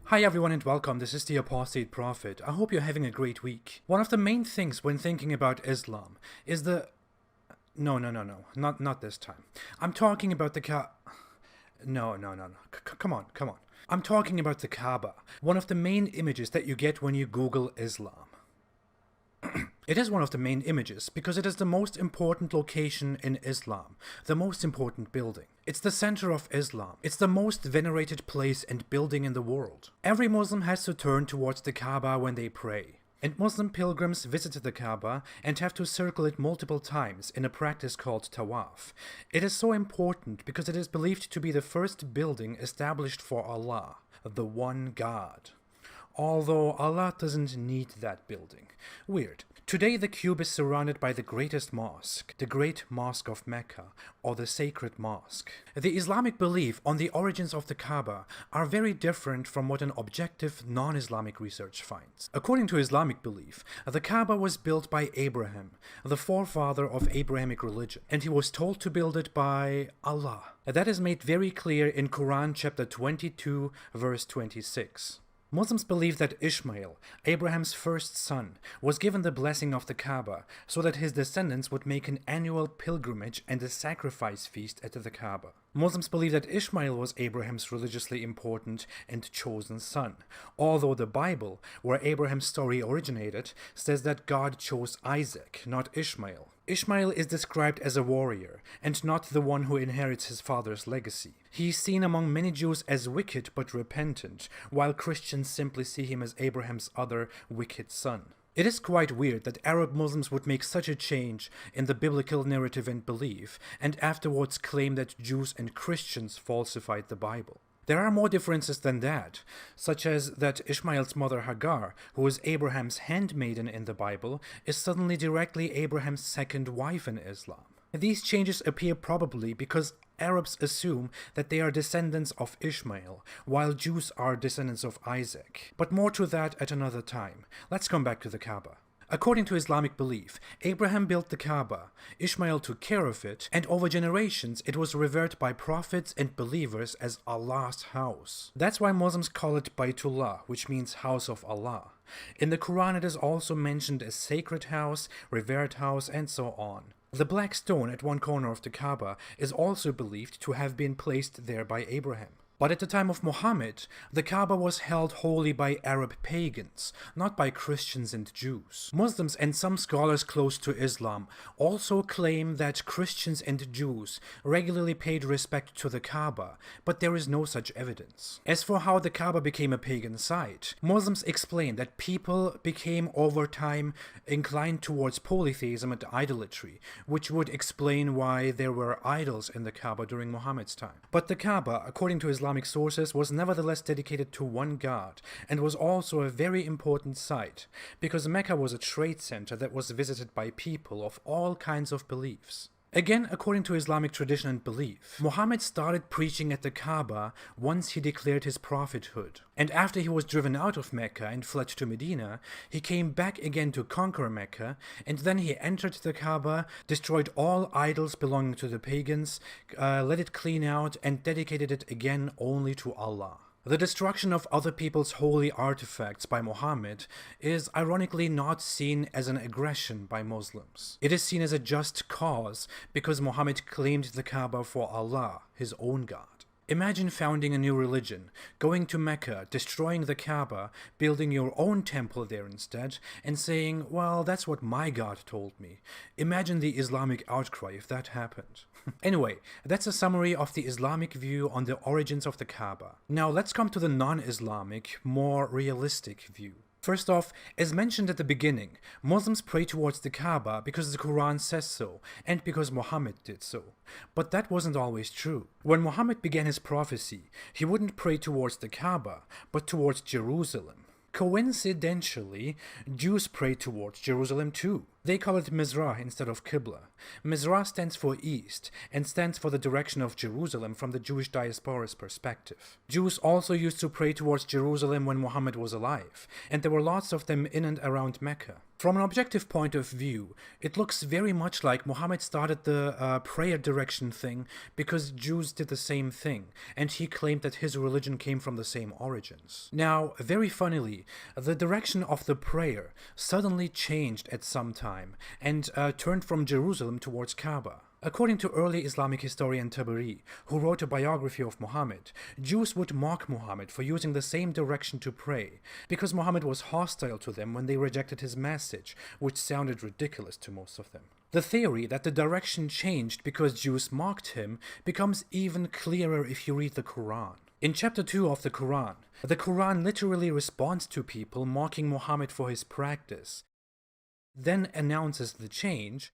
Hi everyone and welcome, this is the Apostate Prophet. I hope you're having a great week. One of the main things when thinking about Islam is the... No, not this time. I'm talking about the No. Come on. I'm talking about the Kaaba, one of the main images that you get when you Google Islam. It is one of the main images because it is the most important location in Islam, the most important building. It's the center of Islam. It's the most venerated place and building in the world. Every Muslim has to turn towards the Kaaba when they pray. And Muslim pilgrims visit the Kaaba and have to circle it multiple times in a practice called tawaf. It is so important because it is believed to be the first building established for Allah, the one God. Although Allah doesn't need that building. Weird. Today the cube is surrounded by the greatest mosque, the Great Mosque of Mecca, or the Sacred Mosque. The Islamic belief on the origins of the Kaaba are very different from what an objective, non-Islamic research finds. According to Islamic belief, the Kaaba was built by Abraham, the forefather of Abrahamic religion, and he was told to build it by Allah. That is made very clear in Quran chapter 22, verse 26. Muslims believe that Ishmael, Abraham's first son, was given the blessing of the Kaaba so that his descendants would make an annual pilgrimage and a sacrifice feast at the Kaaba. Muslims believe that Ishmael was Abraham's religiously important and chosen son, although the Bible, where Abraham's story originated, says that God chose Isaac, not Ishmael. Ishmael is described as a warrior, and not the one who inherits his father's legacy. He is seen among many Jews as wicked but repentant, while Christians simply see him as Abraham's other wicked son. It is quite weird that Arab Muslims would make such a change in the biblical narrative and belief, and afterwards claim that Jews and Christians falsified the Bible. There are more differences than that, such as that Ishmael's mother Hagar, who is Abraham's handmaiden in the Bible, is suddenly directly Abraham's second wife in Islam. These changes appear probably because Arabs assume that they are descendants of Ishmael, while Jews are descendants of Isaac. But more to that at another time. Let's come back to the Kaaba. According to Islamic belief, Abraham built the Kaaba, Ishmael took care of it, and over generations it was revered by prophets and believers as Allah's house. That's why Muslims call it Baytullah, which means house of Allah. In the Quran it is also mentioned as sacred house, revered house, and so on. The black stone at one corner of the Kaaba is also believed to have been placed there by Abraham. But at the time of Muhammad, the Kaaba was held holy by Arab pagans, not by Christians and Jews. Muslims and some scholars close to Islam also claim that Christians and Jews regularly paid respect to the Kaaba, but there is no such evidence. As for how the Kaaba became a pagan site, Muslims explain that people became over time inclined towards polytheism and idolatry, which would explain why there were idols in the Kaaba during Muhammad's time. But the Kaaba, according to Islamic sources, was nevertheless dedicated to one God and was also a very important site because Mecca was a trade center that was visited by people of all kinds of beliefs. Again, according to Islamic tradition and belief, Muhammad started preaching at the Kaaba once he declared his prophethood. And after he was driven out of Mecca and fled to Medina, he came back again to conquer Mecca, and then he entered the Kaaba, destroyed all idols belonging to the pagans, let it clean out, and dedicated it again only to Allah. The destruction of other people's holy artifacts by Muhammad is ironically not seen as an aggression by Muslims. It is seen as a just cause because Muhammad claimed the Kaaba for Allah, his own God. Imagine founding a new religion, going to Mecca, destroying the Kaaba, building your own temple there instead, and saying, well, that's what my God told me. Imagine the Islamic outcry if that happened. Anyway, that's a summary of the Islamic view on the origins of the Kaaba. Now let's come to the non-Islamic, more realistic view. First off, as mentioned at the beginning, Muslims pray towards the Kaaba because the Quran says so, and because Muhammad did so. But that wasn't always true. When Muhammad began his prophecy, he wouldn't pray towards the Kaaba, but towards Jerusalem. Coincidentally, Jews prayed towards Jerusalem too. They call it Mizrah instead of Qibla. Mizrah stands for east and stands for the direction of Jerusalem from the Jewish diaspora's perspective. Jews also used to pray towards Jerusalem when Muhammad was alive, and there were lots of them in and around Mecca. From an objective point of view, it looks very much like Muhammad started the prayer direction thing because Jews did the same thing, and he claimed that his religion came from the same origins. Now, very funnily, the direction of the prayer suddenly changed at some time and turned from Jerusalem towards Kaaba. According to early Islamic historian Tabari, who wrote a biography of Muhammad, Jews would mock Muhammad for using the same direction to pray, because Muhammad was hostile to them when they rejected his message, which sounded ridiculous to most of them. The theory that the direction changed because Jews mocked him becomes even clearer if you read the Quran. In chapter 2 of the Quran literally responds to people mocking Muhammad for his practice, then announces the change,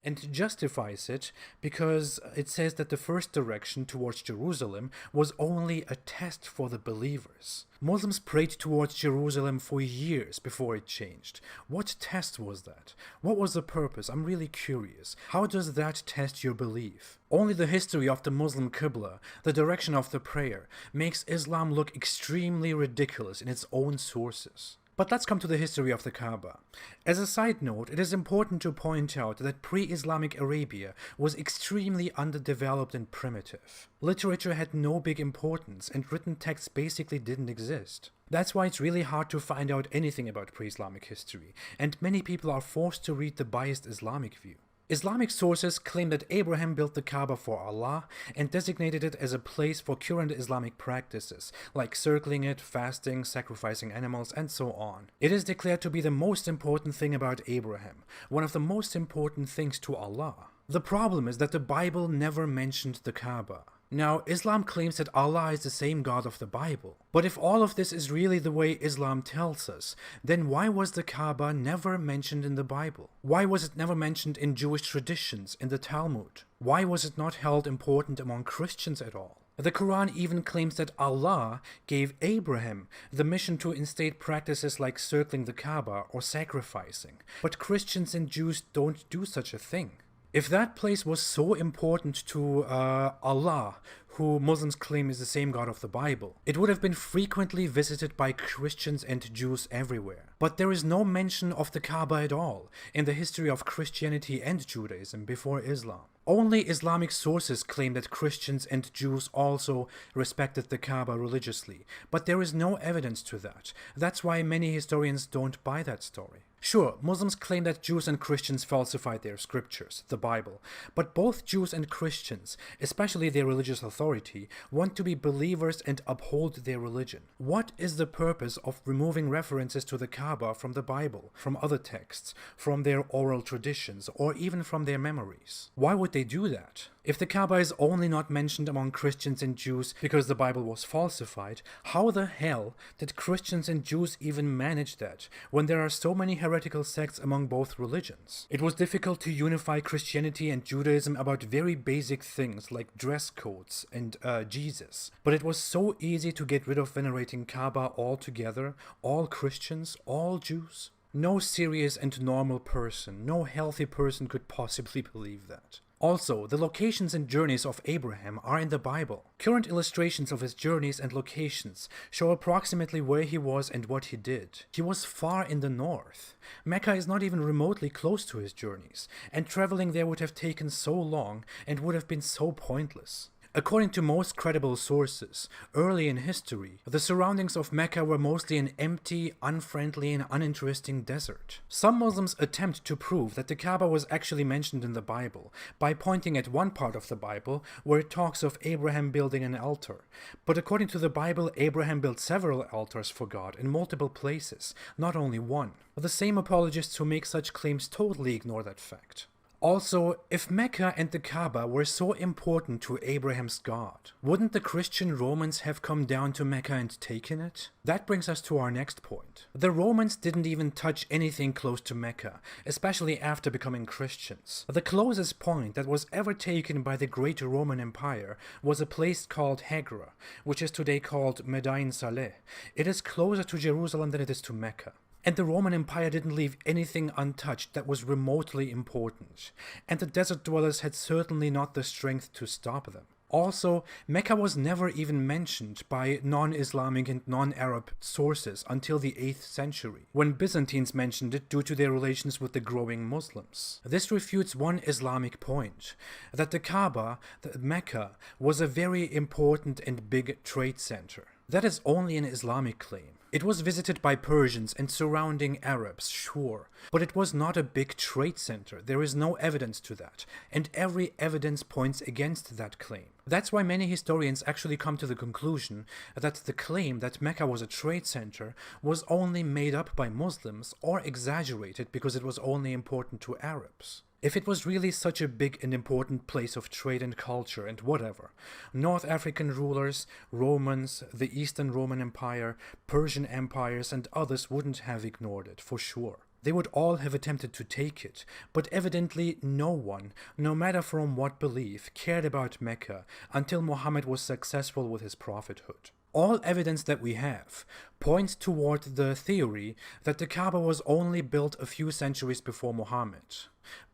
and justifies it because it says that the first direction towards Jerusalem was only a test for the believers. Muslims prayed towards Jerusalem for years before it changed. What test was that? What was the purpose? I'm really curious. How does that test your belief? Only the history of the Muslim Qibla, the direction of the prayer, makes Islam look extremely ridiculous in its own sources. But let's come to the history of the Kaaba. As a side note, it is important to point out that pre-Islamic Arabia was extremely underdeveloped and primitive. Literature had no big importance, and written texts basically didn't exist. That's why it's really hard to find out anything about pre-Islamic history, and many people are forced to read the biased Islamic view. Islamic sources claim that Abraham built the Kaaba for Allah and designated it as a place for current Islamic practices, like circling it, fasting, sacrificing animals, and so on. It is declared to be the most important thing about Abraham, one of the most important things to Allah. The problem is that the Bible never mentioned the Kaaba. Now, Islam claims that Allah is the same God of the Bible. But if all of this is really the way Islam tells us, then why was the Kaaba never mentioned in the Bible? Why was it never mentioned in Jewish traditions, in the Talmud? Why was it not held important among Christians at all? The Quran even claims that Allah gave Abraham the mission to instate practices like circling the Kaaba or sacrificing. But Christians and Jews don't do such a thing. If that place was so important to Allah, who Muslims claim is the same God of the Bible, it would have been frequently visited by Christians and Jews everywhere. But there is no mention of the Kaaba at all in the history of Christianity and Judaism before Islam. Only Islamic sources claim that Christians and Jews also respected the Kaaba religiously, but there is no evidence to that. That's why many historians don't buy that story. Sure, Muslims claim that Jews and Christians falsified their scriptures, the Bible, but both Jews and Christians, especially their religious authority, want to be believers and uphold their religion. What is the purpose of removing references to the Kaaba from the Bible, from other texts, from their oral traditions, or even from their memories? Why would they do that? If the Kaaba is only not mentioned among Christians and Jews because the Bible was falsified, how the hell did Christians and Jews even manage that when there are so many heretical sects among both religions? It was difficult to unify Christianity and Judaism about very basic things like dress codes and Jesus, but it was so easy to get rid of venerating Kaaba altogether, all Christians, all Jews. No serious and normal person, no healthy person could possibly believe that. Also, the locations and journeys of Abraham are in the Bible. Current illustrations of his journeys and locations show approximately where he was and what he did. He was far in the north. Mecca is not even remotely close to his journeys, and traveling there would have taken so long and would have been so pointless. According to most credible sources, early in history, the surroundings of Mecca were mostly an empty, unfriendly, and uninteresting desert. Some Muslims attempt to prove that the Kaaba was actually mentioned in the Bible by pointing at one part of the Bible where it talks of Abraham building an altar. But according to the Bible, Abraham built several altars for God in multiple places, not only one. The same apologists who make such claims totally ignore that fact. Also, if Mecca and the Kaaba were so important to Abraham's God, wouldn't the Christian Romans have come down to Mecca and taken it? That brings us to our next point. The Romans didn't even touch anything close to Mecca, especially after becoming Christians. The closest point that was ever taken by the Great Roman Empire was a place called Hegra, which is today called Madain Saleh. It is closer to Jerusalem than it is to Mecca. And the Roman Empire didn't leave anything untouched that was remotely important, and the desert dwellers had certainly not the strength to stop them. Also, Mecca was never even mentioned by non-Islamic and non-Arab sources until the 8th century, when Byzantines mentioned it due to their relations with the growing Muslims. This refutes one Islamic point, that the Kaaba, Mecca, was a very important and big trade center. That is only an Islamic claim. It was visited by Persians and surrounding Arabs, sure, but it was not a big trade center. There is no evidence to that, and every evidence points against that claim. That's why many historians actually come to the conclusion that the claim that Mecca was a trade center was only made up by Muslims or exaggerated because it was only important to Arabs. If it was really such a big and important place of trade and culture and whatever, North African rulers, Romans, the Eastern Roman Empire, Persian empires and others wouldn't have ignored it, for sure. They would all have attempted to take it, but evidently no one, no matter from what belief, cared about Mecca until Muhammad was successful with his prophethood. All evidence that we have points toward the theory that the Kaaba was only built a few centuries before Muhammad,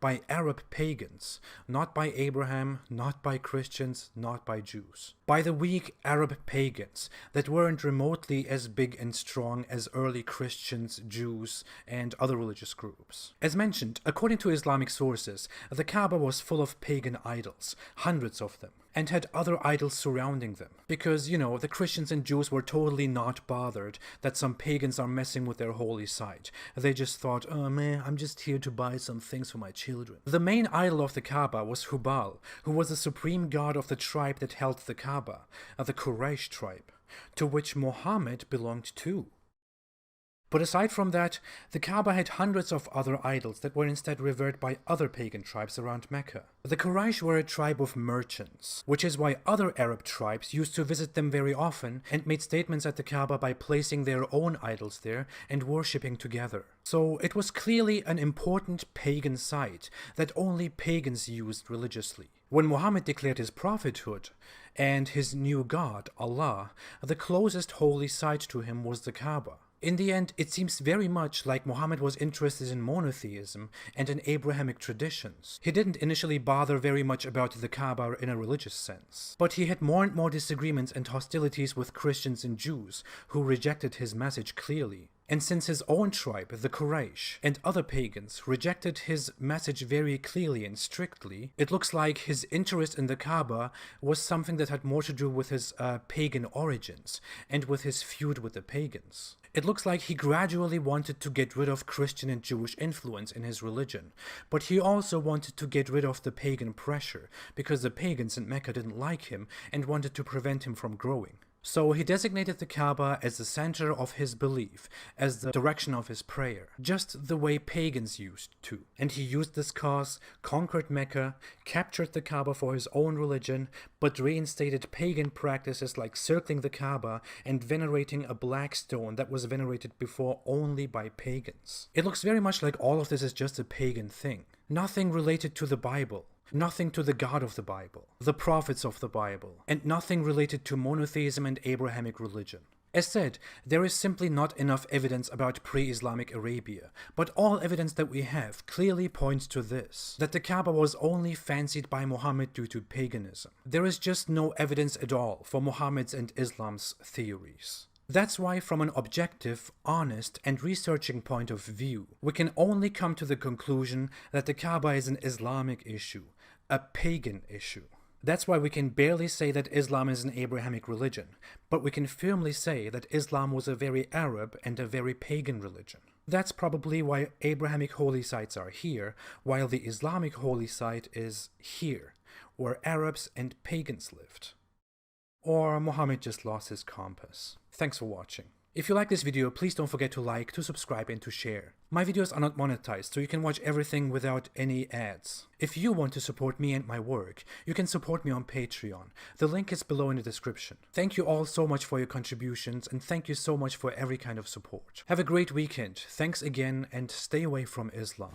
by Arab pagans, not by Abraham, not by Christians, not by Jews. By the weak Arab pagans that weren't remotely as big and strong as early Christians, Jews, and other religious groups. As mentioned, according to Islamic sources, the Kaaba was full of pagan idols, hundreds of them, and had other idols surrounding them. Because, you know, the Christians and Jews were totally not bothered that some pagans are messing with their holy site. They just thought, oh man, I'm just here to buy some things for my children. The main idol of the Kaaba was Hubal, who was the supreme god of the tribe that held the Kaaba, the Quraysh tribe, to which Muhammad belonged too. But aside from that, the Kaaba had hundreds of other idols that were instead revered by other pagan tribes around Mecca. The Quraysh were a tribe of merchants, which is why other Arab tribes used to visit them very often and made statements at the Kaaba by placing their own idols there and worshipping together. So it was clearly an important pagan site that only pagans used religiously. When Muhammad declared his prophethood and his new god, Allah, the closest holy site to him was the Kaaba. In the end, it seems very much like Muhammad was interested in monotheism and in Abrahamic traditions. He didn't initially bother very much about the Kaaba in a religious sense, but he had more and more disagreements and hostilities with Christians and Jews who rejected his message clearly. And since his own tribe, the Quraysh, and other pagans rejected his message very clearly and strictly, it looks like his interest in the Kaaba was something that had more to do with his pagan origins and with his feud with the pagans. It looks like he gradually wanted to get rid of Christian and Jewish influence in his religion, but he also wanted to get rid of the pagan pressure, because the pagans in Mecca didn't like him and wanted to prevent him from growing. So he designated the Kaaba as the center of his belief, as the direction of his prayer, just the way pagans used to. And he used this cause, conquered Mecca, captured the Kaaba for his own religion, but reinstated pagan practices like circling the Kaaba and venerating a black stone that was venerated before only by pagans. It looks very much like all of this is just a pagan thing. Nothing related to the Bible. Nothing to the God of the Bible, the prophets of the Bible, and nothing related to monotheism and Abrahamic religion. As said, there is simply not enough evidence about pre-Islamic Arabia, but all evidence that we have clearly points to this, that the Kaaba was only fancied by Muhammad due to paganism. There is just no evidence at all for Muhammad's and Islam's theories. That's why, from an objective, honest, and researching point of view, we can only come to the conclusion that the Kaaba is an Islamic issue, a pagan issue. That's why we can barely say that Islam is an Abrahamic religion, but we can firmly say that Islam was a very Arab and a very pagan religion. That's probably why Abrahamic holy sites are here, while the Islamic holy site is here, where Arabs and pagans lived. Or Muhammad just lost his compass. Thanks for watching. If you like this video, please don't forget to like, to subscribe, and to share. My videos are not monetized, so you can watch everything without any ads. If you want to support me and my work, you can support me on Patreon. The link is below in the description. Thank you all so much for your contributions, and thank you so much for every kind of support. Have a great weekend. Thanks again, and stay away from Islam.